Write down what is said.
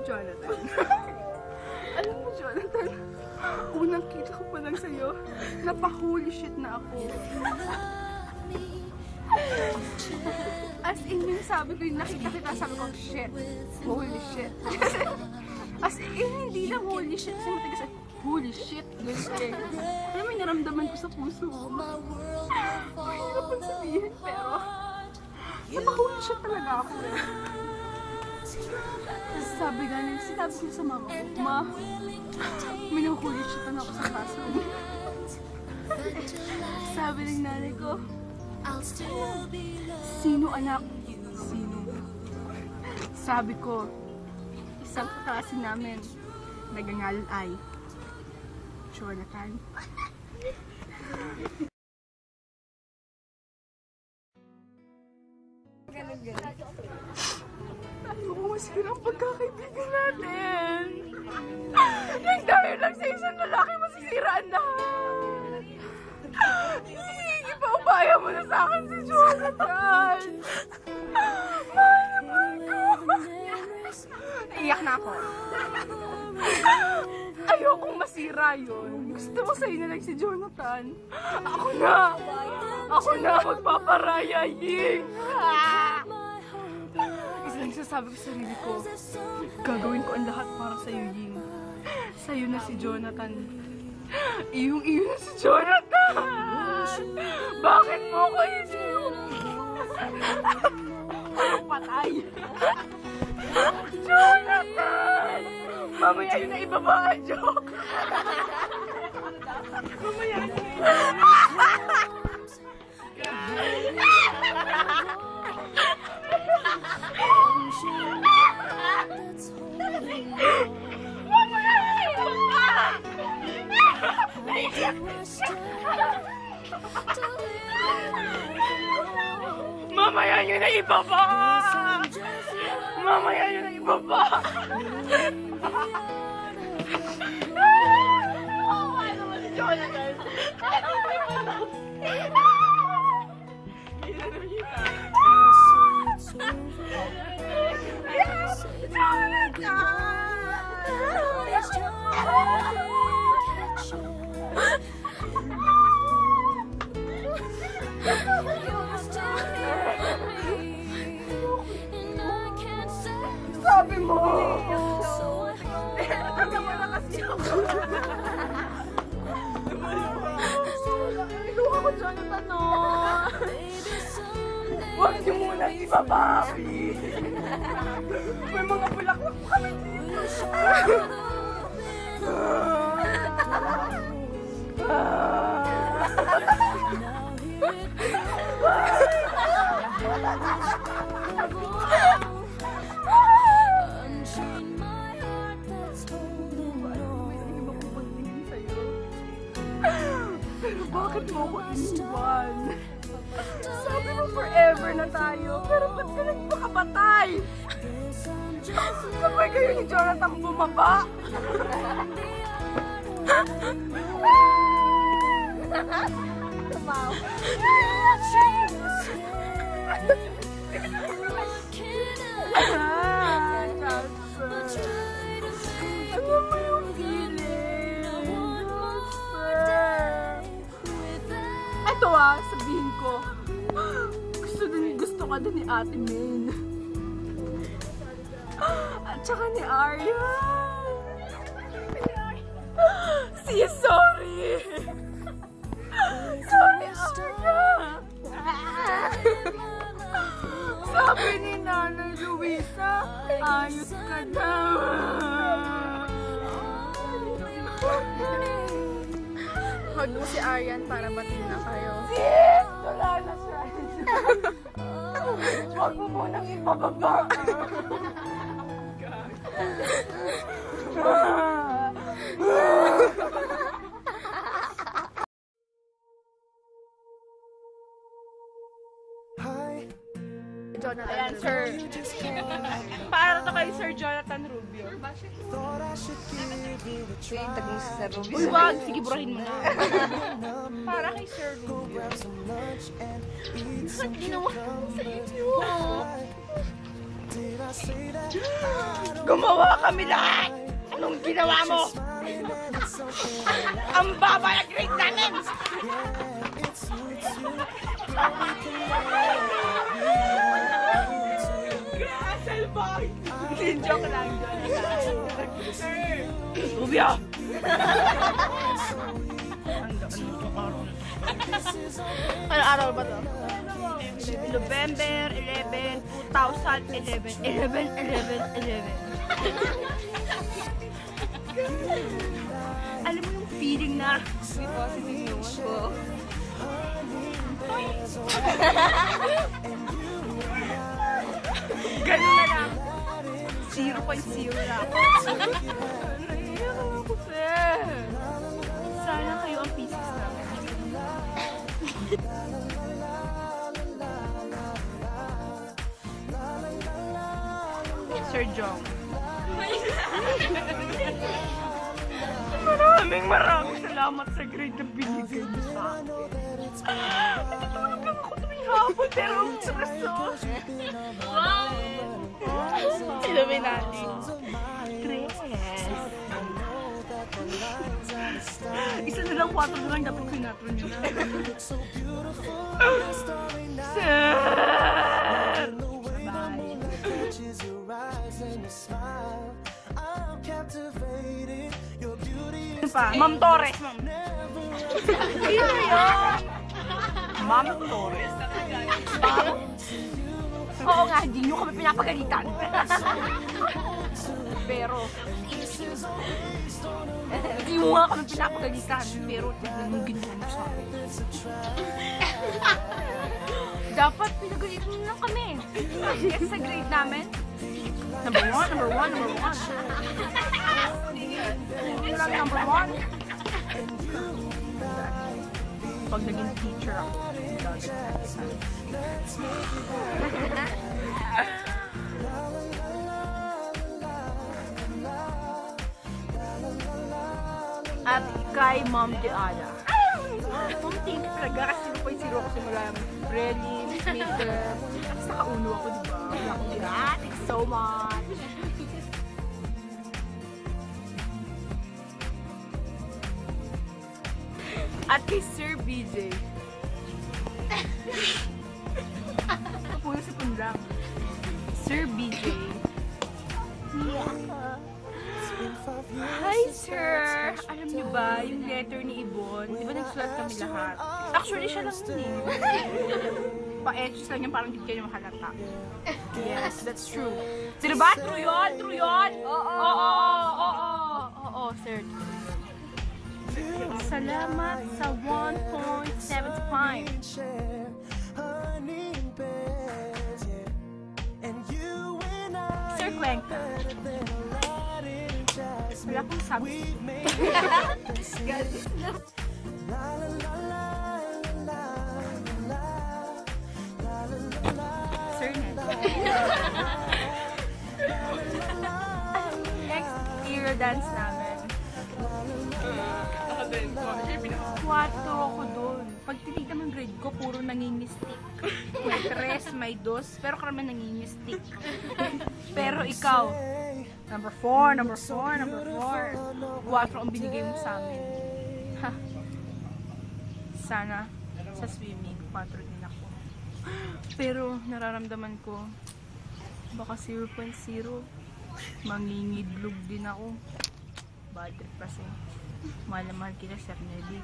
Jonathan. Alam mo, Jonathan, unang kita ko pa lang sa'yo, napa-holy shit na ako. As in, yung sabi ko, yung nakita kita, sabi ko, shit, holy shit. As in, hindi lang holy shit, kasi matagas at holy shit, ganyan. Pero may naramdaman ko sa puso. Mahirap ang sabihin, pero napa-holy shit talaga ako. Sabi ganun, sinabi ko sa mama ko, Ma, may na-holy shit na ako sa classroom. Sabi ng nanay ko, sino anak? Sino? Sabi ko, isang kaklase namin, nagangalan ay Jonathan. Tayo ko masira ang pagkakaibigan natin. Yung dahil lang sa isang lalaki, masisiraan lahat. Ipaubaya mo na sa akin si Jonathan. Mahal naman ko. Iyak na ako. Ayokong masira yun. Gusto mo sa'yo na lang si Jonathan. Ako na magpaparaya, Ying. Isa lang sasabi ko sa sarili ko, gagawin ko ang lahat para sa'yo, Ying. Sa'yo na si Jonathan. Iyong-iyo na si Jonathan! Bakit mo ako iniyo? Anong patay? Jonathan! Mamaya yun na ibaba ang joke! Mamaya yun na ibaba! Mamaya nyo na ibaba! Mamaya nyo na ibaba! Ano naman si Jonathan? Sabi mo! Nagawa na kasi ako. Iluha ko, Jonathan, no? Huwag niyo muna ibabawi. May mga bulaklak pa kami dito. Pero bakit mo ako iniwan? Sabi mo forever na tayo, pero ba't ka nagpakapatay? Sabay kayo ni Jonathan bumaba? Tumaw. Alam mo yung feeling. Ito sabihin ko. Gusto ka din ni Ate Maine. At saka ni Aryan. Siya, sorry. Sorry, Aryan. Sabi ni Nanay Luisa, ayos ka daw. Hug mo si Aryan para batin na kayo. Sis! Wala na siya. Huwag mo munang ipababa. Jonathan. Ayan, Sir. Para to kay Sir Jonathan Rubio. Tagong si Sir Rubio. Uy, wag. Sige, burahin mo na. Para kay Sir Rubio. Ginawa ko sa inyo. Gumawa kami lahat! Anong ginawa mo? Ang baba na grade namin! Grasal boy! Joke lang doon. Rubio! Ano araw ba to? November 11, 2011. 11. Alam mo yung feeling na May positive naman po. gano'n na lang. 0.0 lang. Naiiyak ako, Fer. Sana kayo ang pieces namin. Sir Jong. Maraming salamat sa grade na binigay niyo sa akin. Natutulog lang ako tuwing hapon pero ang stress. Wow! Illuminati. Isa na lang, 4 na lang dapat kinatro nyo na. Sir! Ano pa? Ma'am Torres, ma'am. Sino yun? Ma'am Torres. Ma'am? Oo nga, hindi nyo kami pinapagalitan. Pero, hindi mo nga kami pinapagalitan. Pero, tignan mo ginawa mo sa akin. Dapat pinagalitan mo lang kami. Kasi sa grade namin, number one. Yun lang number 1. Pag naging teacher ako, at kay Ma'am Deada. Ma'am, thank you talaga kasi 0.0 ako simula prelims, midterm. Tapos nakauno ako, diba? Wala akong thank you so much. At kay Sir BJ. Kapulo sa punlang. Sir BJ. Hi, sir! Alam niyo ba, yung letter ni Ibon, di ba nagsulat kami lahat? Actually, siya lang yun eh. Pa-etch lang yun, parang hindi kayo mahalata. Yes, that's true. Sino ba? True yun? True yun? Oo, sir. Salamat sa 1.75. Sir Cuenca. Wala akong sabi. Sir Ned. Next era dance namin. 4 ako doon. Pag tinignan mo yung grade ko, puro nangingistik. May 3, may 2, pero karamihan nangingistik. Pero ikaw, number 4. 4 ang binigay mo sa amin. Ha. Sana sa swimming, 4 din ako. Pero nararamdaman ko, baka 0.0. Mangingidlog din ako. Bad trip kasi. Mahal na mahal kita, Sir Nelly.